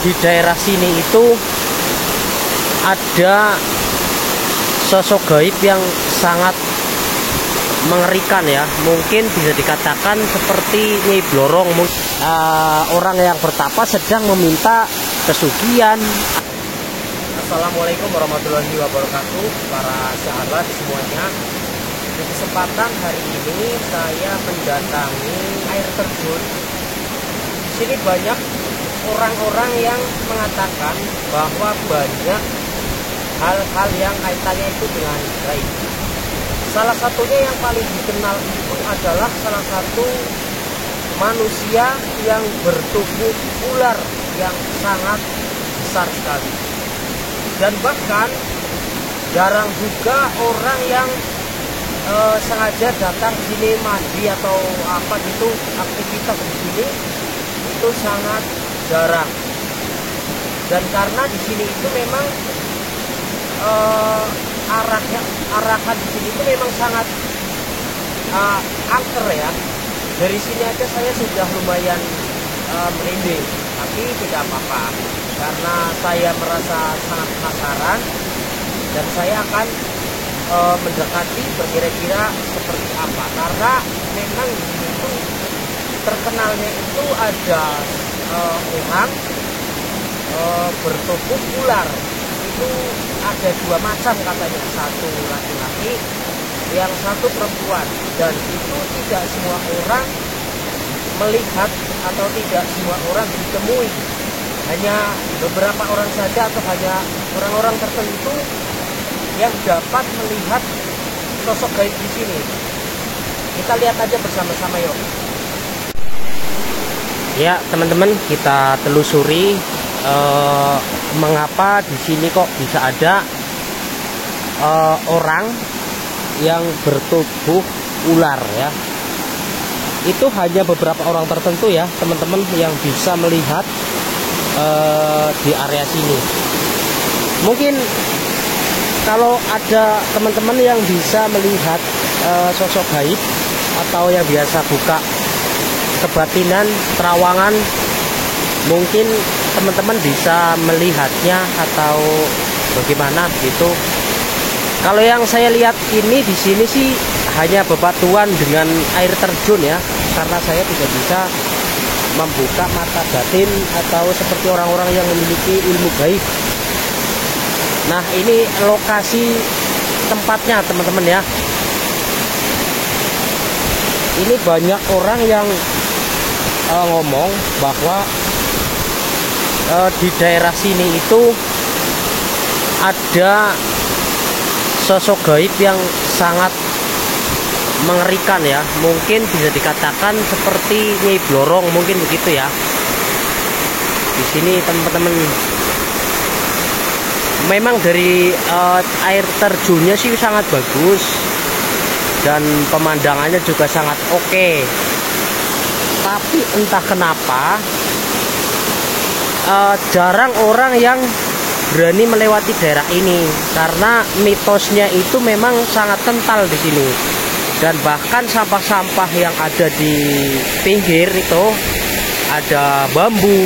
di daerah sini itu ada sosok gaib yang sangat mengerikan ya. Mungkin bisa dikatakan seperti Nyai Blorong, orang yang bertapa sedang meminta pesugihan. Assalamualaikum warahmatullahi wabarakatuh, para sahabat semuanya. Di kesempatan hari ini saya mendatangi air terjun. Di sini banyak orang-orang yang mengatakan bahwa banyak hal-hal yang kaitannya itu dengan gaib. Salah satunya yang paling dikenal itu adalah salah satu manusia yang bertubuh ular yang sangat besar sekali. Dan bahkan jarang juga orang yang sengaja datang sini mandi atau apa gitu, aktivitas di sini itu sangat jarang. Dan karena di sini itu memang arahan di sini itu memang sangat angker ya. Dari sini aja saya sudah lumayan merinding, tapi tidak apa-apa karena saya merasa sangat penasaran dan saya akan mendekati berkira-kira seperti apa. Karena memang di sini itu terkenalnya itu ada orang bertubuh ular. Itu ada dua macam katanya, satu laki-laki, yang satu perempuan, dan itu tidak semua orang melihat atau tidak semua orang ditemui, hanya beberapa orang saja atau hanya orang-orang tertentu yang dapat melihat sosok gaib di sini. Kita lihat aja bersama-sama yuk. Ya teman-teman, kita telusuri mengapa di sini kok bisa ada orang yang bertubuh ular ya. Itu hanya beberapa orang tertentu ya teman-teman yang bisa melihat di area sini. Mungkin kalau ada teman-teman yang bisa melihat sosok gaib atau yang biasa buka kebatinan, terawangan, mungkin teman-teman bisa melihatnya atau bagaimana gitu. Kalau yang saya lihat ini di sini sih hanya bebatuan dengan air terjun ya, karena saya tidak bisa membuka mata batin atau seperti orang-orang yang memiliki ilmu gaib. Nah, ini lokasi tempatnya teman-teman ya. Ini banyak orang yang ngomong bahwa di daerah sini itu ada sosok gaib yang sangat mengerikan ya. Mungkin bisa dikatakan seperti Nyai Blorong, mungkin begitu ya. Di sini teman-teman, memang dari air terjunnya sih sangat bagus dan pemandangannya juga sangat oke. Tapi entah kenapa jarang orang yang berani melewati daerah ini karena mitosnya itu memang sangat kental di sini. Dan bahkan sampah-sampah yang ada di pinggir itu ada bambu,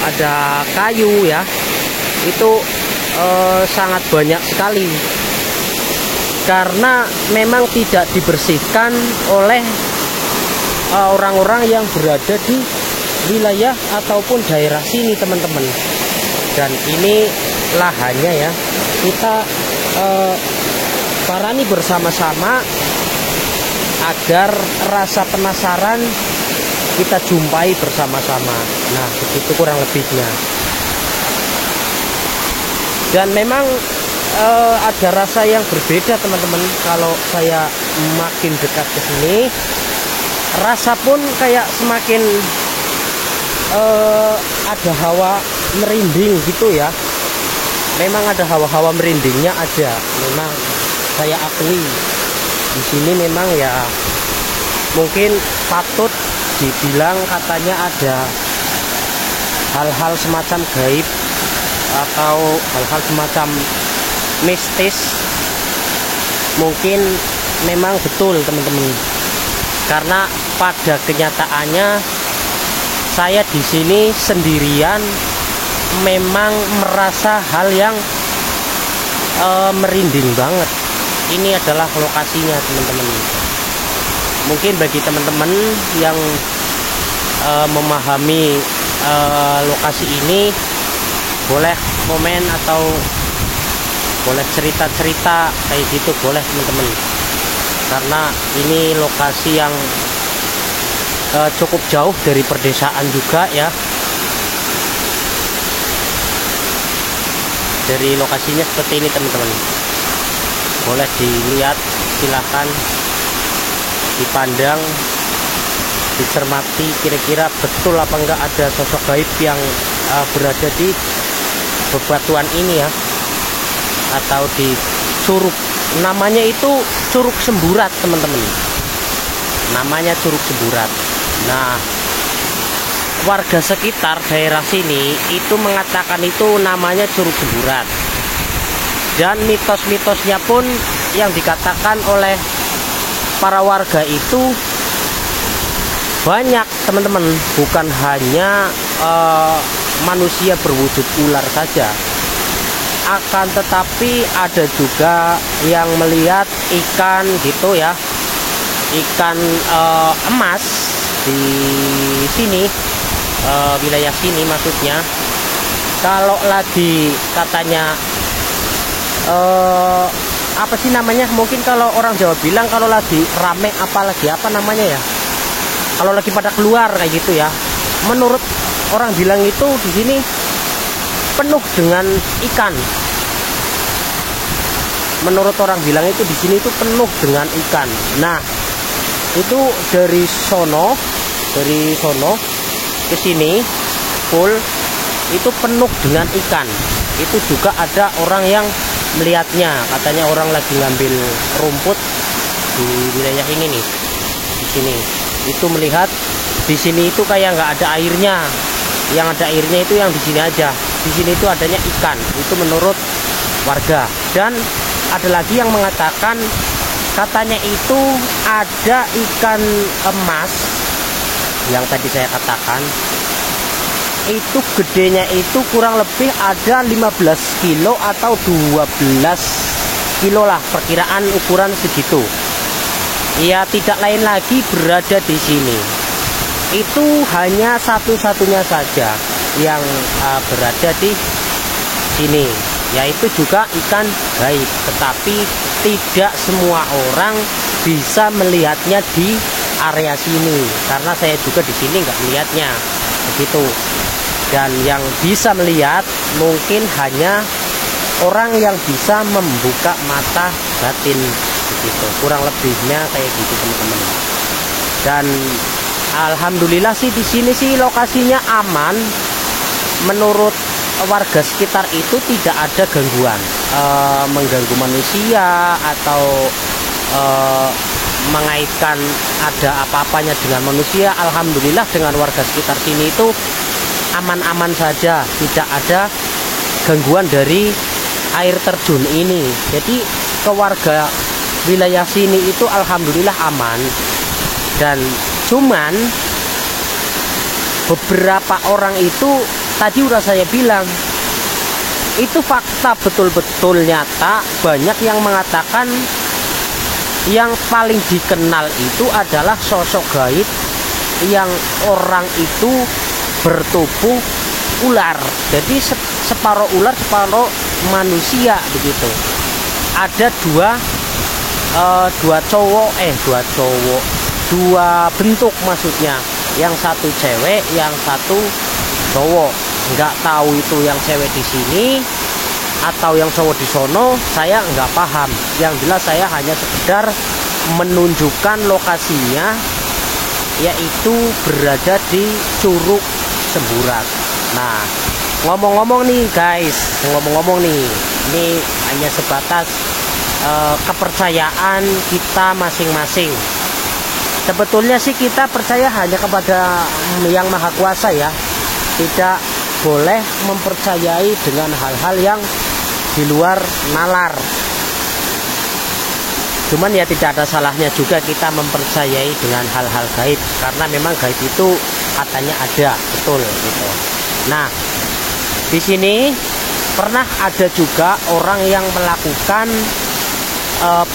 ada kayu ya. Itu sangat banyak sekali. Karena memang tidak dibersihkan oleh orang-orang yang berada di wilayah ataupun daerah sini teman-teman. Dan ini lahannya ya, kita parani bersama-sama agar rasa penasaran kita jumpai bersama-sama. Nah, begitu kurang lebihnya. Dan memang ada rasa yang berbeda teman-teman. Kalau saya makin dekat ke sini, rasa pun kayak semakin ada hawa merinding gitu ya. Memang ada hawa-hawa merindingnya ada. Memang saya akui di sini memang ya mungkin patut dibilang katanya ada hal-hal semacam gaib atau hal-hal semacam mistis. Mungkin memang betul teman-teman, karena pada kenyataannya saya di sini sendirian memang merasa hal yang merinding banget. Ini adalah lokasinya teman-teman. Mungkin bagi teman-teman yang memahami lokasi ini, boleh komen atau boleh cerita-cerita kayak gitu, boleh teman-teman. Karena ini lokasi yang cukup jauh dari perdesaan juga ya. Dari lokasinya seperti ini teman-teman, boleh dilihat, silahkan dipandang, dicermati, kira-kira betul apa enggak ada sosok gaib yang berada di bebatuan ini ya, atau di curug. Namanya itu Curug Semburat teman-teman, namanya Curug Semburat. Nah, warga sekitar daerah sini itu mengatakan itu namanya Curug Semburat, dan mitos-mitosnya pun yang dikatakan oleh para warga itu banyak teman-teman, bukan hanya manusia berwujud ular saja, akan tetapi ada juga yang melihat ikan gitu ya, ikan emas di sini, wilayah sini maksudnya. Kalau lagi katanya apa sih namanya, mungkin kalau orang Jawa bilang kalau lagi rame, apalagi apa namanya ya, kalau lagi pada keluar kayak gitu ya. Menurut orang bilang itu di sini penuh dengan ikan. Menurut orang bilang itu di sini itu penuh dengan ikan. Nah, itu dari sono ke sini full itu penuh dengan ikan. Itu juga ada orang yang melihatnya, katanya orang lagi ngambil rumput di wilayah ini nih, di sini itu melihat di sini itu kayak nggak ada airnya, yang ada airnya itu yang di sini aja, di sini itu adanya ikan. Itu menurut warga. Dan ada lagi yang mengatakan katanya itu ada ikan emas yang tadi saya katakan, itu gedenya itu kurang lebih ada 15 kilo atau 12 kilo lah, perkiraan ukuran segitu ya. Tidak lain lagi berada di sini, itu hanya satu-satunya saja yang berada di sini, yaitu juga ikan gaib. Tetapi tidak semua orang bisa melihatnya di area sini, karena saya juga di sini nggak melihatnya begitu. Dan yang bisa melihat mungkin hanya orang yang bisa membuka mata batin begitu, kurang lebihnya kayak gitu teman-teman. Dan alhamdulillah sih di sini sih lokasinya aman. Menurut warga sekitar itu tidak ada gangguan mengganggu manusia atau mengaitkan ada apa-apanya dengan manusia. Alhamdulillah dengan warga sekitar sini itu aman-aman saja, tidak ada gangguan dari air terjun ini. Jadi ke warga wilayah sini itu alhamdulillah aman. Dan cuman beberapa orang itu tadi udah saya bilang, itu fakta betul-betul nyata. Banyak yang mengatakan yang paling dikenal itu adalah sosok gaib yang orang itu bertubuh ular. Jadi separuh ular separuh manusia begitu. Ada dua bentuk maksudnya, yang satu cewek, yang satu cowok. Nggak tahu itu yang cewek di sini atau yang cowok di sono, saya nggak paham. Yang jelas saya hanya sekedar menunjukkan lokasinya, yaitu berada di Curug Semburat. Nah, ngomong-ngomong nih guys, ini hanya sebatas kepercayaan kita masing-masing. Sebetulnya sih kita percaya hanya kepada Yang Maha Kuasa ya, tidak boleh mempercayai dengan hal-hal yang di luar nalar. Cuman ya tidak ada salahnya juga kita mempercayai dengan hal-hal gaib, karena memang gaib itu katanya ada, betul gitu. Nah, Di sini pernah ada juga orang yang melakukan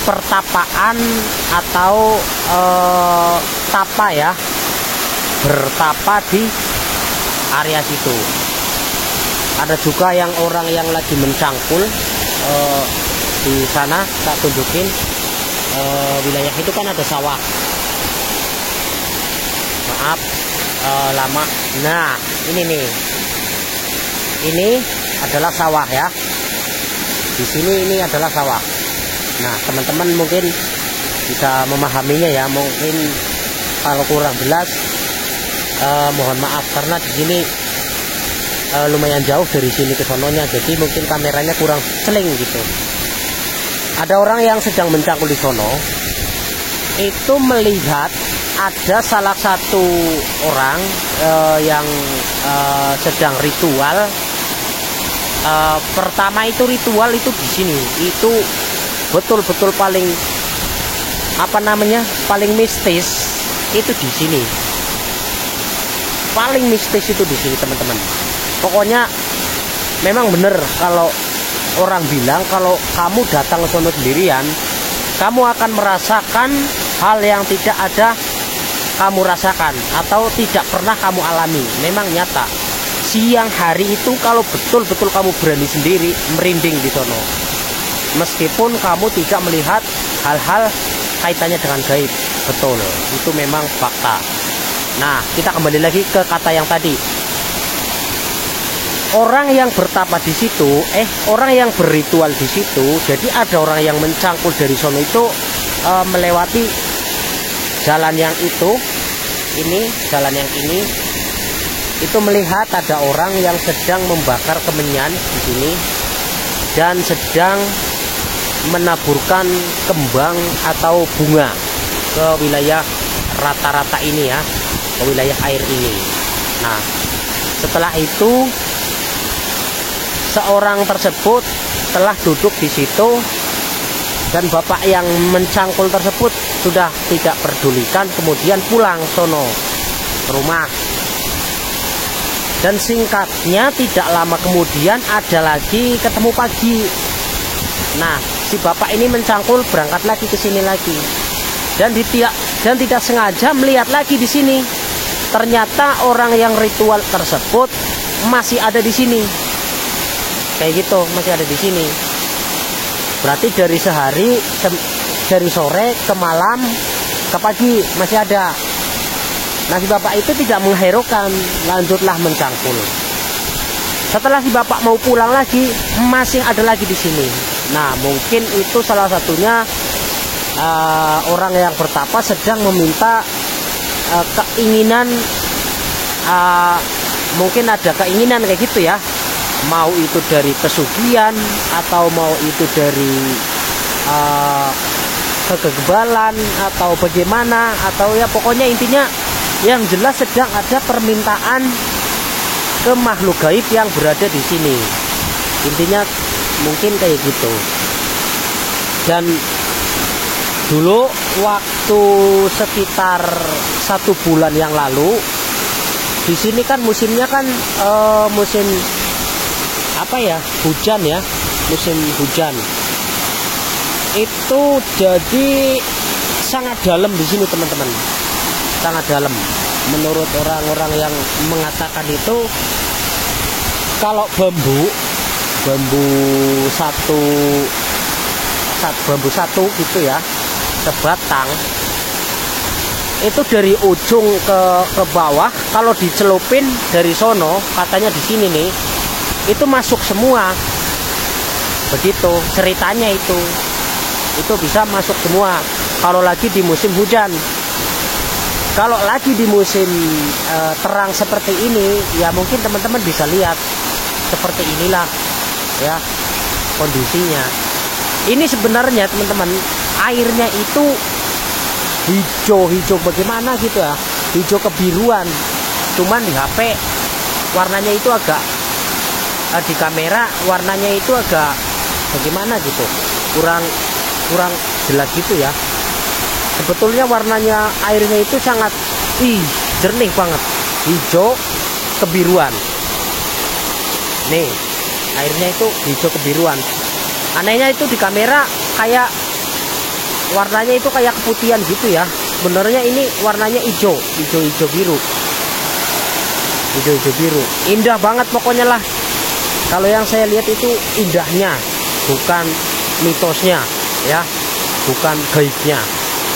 pertapaan atau tapa ya, bertapa di area situ. Ada juga yang orang yang lagi mencangkul di sana. Tak tunjukin wilayah itu kan ada sawah. Maaf lama. Nah ini nih, ini adalah sawah ya. Di sini ini adalah sawah. Nah teman-teman mungkin bisa memahaminya ya. Mungkin kalau kurang jelas mohon maaf, karena di sini lumayan jauh dari sini ke sononya, jadi mungkin kameranya kurang seling gitu. Ada orang yang sedang mencangkul di sono, itu melihat ada salah satu orang yang sedang ritual. Pertama itu ritual itu di sini, itu betul-betul paling apa namanya, paling mistis itu di sini. Paling mistis itu di sini teman-teman. Pokoknya memang benar kalau orang bilang kalau kamu datang ke sono sendirian, kamu akan merasakan hal yang tidak ada kamu rasakan atau tidak pernah kamu alami. Memang nyata. Siang hari itu kalau betul-betul kamu berani sendiri, merinding di sono. Meskipun kamu tidak melihat hal-hal kaitannya dengan gaib. Betul, itu memang fakta. Nah, kita kembali lagi ke kata yang tadi. Orang yang bertapa di situ, orang yang berritual di situ. Jadi ada orang yang mencangkul dari sono itu melewati jalan yang ini jalan yang ini, itu melihat ada orang yang sedang membakar kemenyan di sini dan sedang menaburkan kembang atau bunga ke wilayah rata-rata ini ya, ke wilayah air ini. Nah, setelah itu seorang tersebut telah duduk di situ dan bapak yang mencangkul tersebut sudah tidak pedulikan, kemudian pulang sono ke rumah. Dan singkatnya tidak lama kemudian ada lagi ketemu pagi. Nah, si bapak ini mencangkul berangkat lagi ke sini lagi. Dan tidak sengaja melihat lagi di sini. Ternyata orang yang ritual tersebut masih ada di sini. Kayak gitu, masih ada di sini. Berarti dari sehari, dari sore ke malam ke pagi masih ada. Nah, si bapak itu tidak menghiraukan, lanjutlah mencangkul. Setelah si bapak mau pulang lagi, masih ada lagi di sini. Nah, mungkin itu salah satunya orang yang bertapa sedang meminta keinginan, mungkin ada keinginan kayak gitu ya. Mau itu dari pesugihan atau mau itu dari kegebalan atau bagaimana, atau ya pokoknya intinya yang jelas sedang ada permintaan ke makhluk gaib yang berada di sini. Intinya mungkin kayak gitu. Dan dulu waktu sekitar 1 bulan yang lalu, di sini kan musimnya kan musim apa ya, hujan ya, musim hujan. Itu jadi sangat dalam di sini teman-teman, sangat dalam. Menurut orang-orang yang mengatakan itu, kalau bambu satu gitu ya, sebatang itu dari ujung ke bawah, kalau dicelupin dari sono, katanya di sini nih, itu masuk semua. Begitu ceritanya, itu bisa masuk semua kalau lagi di musim hujan. Kalau lagi di musim terang seperti ini, ya mungkin teman-teman bisa lihat seperti inilah ya kondisinya. Ini sebenarnya teman-teman, airnya itu hijau bagaimana gitu ya, hijau kebiruan. Cuman di HP warnanya itu agak, di kamera warnanya itu agak bagaimana gitu, kurang jelas gitu ya. Sebetulnya warnanya airnya itu sangat jernih banget, hijau kebiruan. Nih, airnya itu hijau kebiruan. Anehnya itu di kamera kayak warnanya itu kayak keputihan gitu ya. Sebenarnya ini warnanya hijau biru. Hijau biru. Indah banget pokoknya lah. Kalau yang saya lihat itu indahnya, bukan mitosnya ya, bukan gaibnya.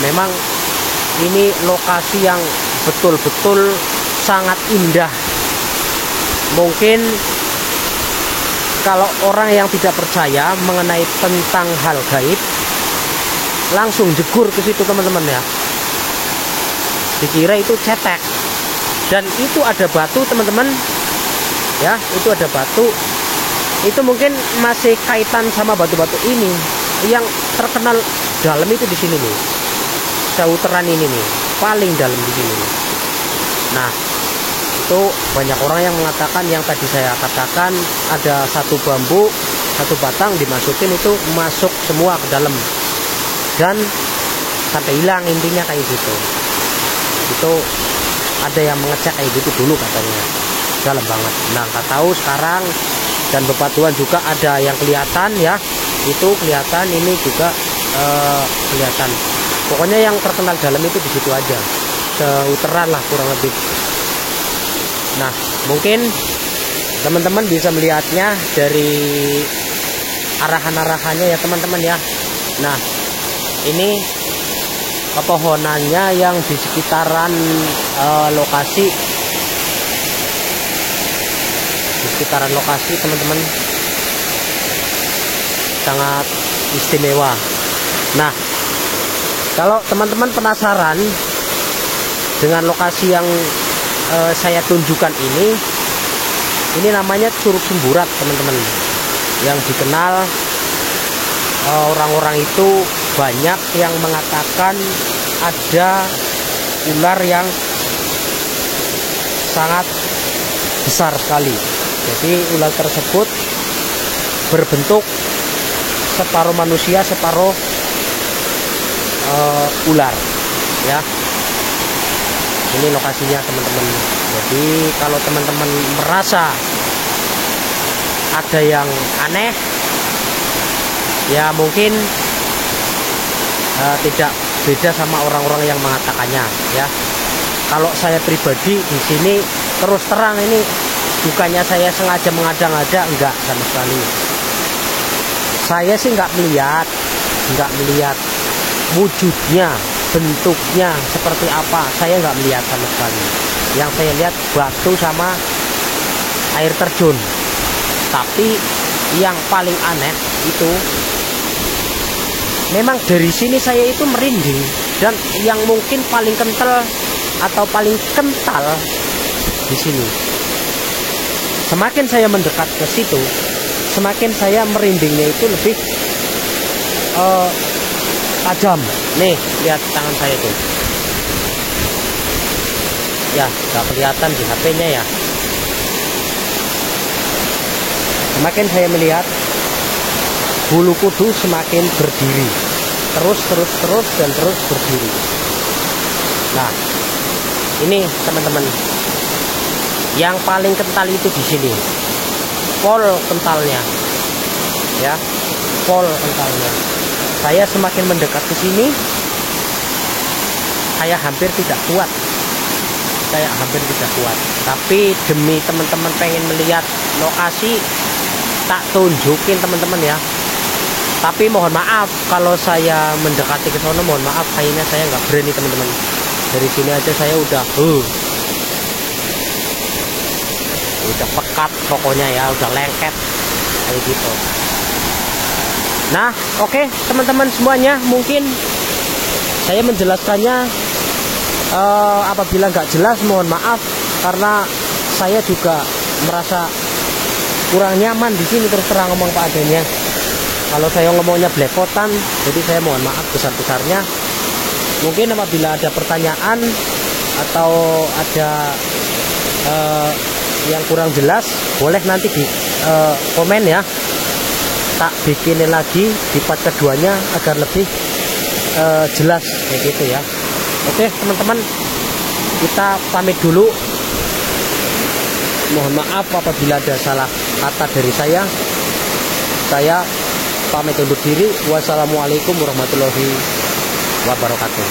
Memang ini lokasi yang betul-betul sangat indah. Mungkin kalau orang yang tidak percaya mengenai tentang hal gaib, langsung jegur ke situ teman-teman ya. Dikira itu cetek. Dan itu ada batu teman-teman. Ya, itu ada batu. Itu mungkin masih kaitan sama batu-batu ini. Yang terkenal dalam itu di sini nih. Seutaran ini nih, paling dalam di sini nih. Nah, itu banyak orang yang mengatakan yang tadi saya katakan, ada satu bambu, satu batang dimasukin itu masuk semua ke dalam dan sampai hilang, intinya kayak gitu. Itu ada yang mengecek kayak gitu dulu katanya, dalam banget. Nah, nggak tahu sekarang. Dan bebatuan juga ada yang kelihatan ya, itu kelihatan, ini juga kelihatan. Pokoknya yang terkenal dalam itu di situ aja, seutaran lah kurang lebih. Nah, mungkin teman-teman bisa melihatnya dari arahan-arahannya ya teman-teman ya. Nah, ini pepohonannya yang di sekitaran lokasi, teman-teman, sangat istimewa. Nah, kalau teman-teman penasaran dengan lokasi yang saya tunjukkan ini namanya Curug Semburat teman-teman, yang dikenal orang-orang itu banyak yang mengatakan ada ular yang sangat besar sekali. Jadi ular tersebut berbentuk separuh manusia, separuh ular ya. Ini lokasinya teman-teman. Jadi kalau teman-teman merasa ada yang aneh, ya mungkin tidak beda sama orang-orang yang mengatakannya ya. Kalau saya pribadi di sini terus terang, ini bukannya saya sengaja mengada-ngada, enggak sama sekali. Saya sih enggak melihat wujudnya, bentuknya seperti apa, saya enggak melihat sama sekali. Yang saya lihat batu sama air terjun. Tapi yang paling aneh itu, memang dari sini saya itu merinding. Dan yang mungkin paling kental atau paling kental di sini, semakin saya mendekat ke situ, semakin saya merindingnya itu lebih tajam. Nih, lihat tangan saya tuh. Ya, nggak kelihatan di HP-nya ya. Semakin saya melihat, bulu kuduk semakin berdiri. Terus dan terus berdiri. Nah, ini teman-teman, yang paling kental itu di sini. Pol kentalnya. Ya, pol kentalnya. Saya semakin mendekat ke sini, saya hampir tidak kuat. Tapi demi teman-teman pengen melihat lokasi, tak tunjukin teman-teman ya. Tapi mohon maaf kalau saya mendekati ke sana, mohon maaf, kayaknya saya nggak berani teman-teman. Dari sini aja saya udah pekat pokoknya ya, udah lengket kayak gitu. Nah, oke, teman-teman semuanya, mungkin saya menjelaskannya apabila nggak jelas mohon maaf, karena saya juga merasa kurang nyaman di sini, terus terang ngomong Pak adanya. Kalau saya ngomongnya belepotan, jadi saya mohon maaf besar-besarnya. Mungkin apabila ada pertanyaan atau ada yang kurang jelas, boleh nanti di komen ya. Tak bikinin lagi di part keduanya agar lebih jelas kayak gitu ya. Oke teman-teman, kita pamit dulu. Mohon maaf apabila ada salah kata dari saya. Saya pamit undur diri. Wassalamualaikum warahmatullahi wabarakatuh.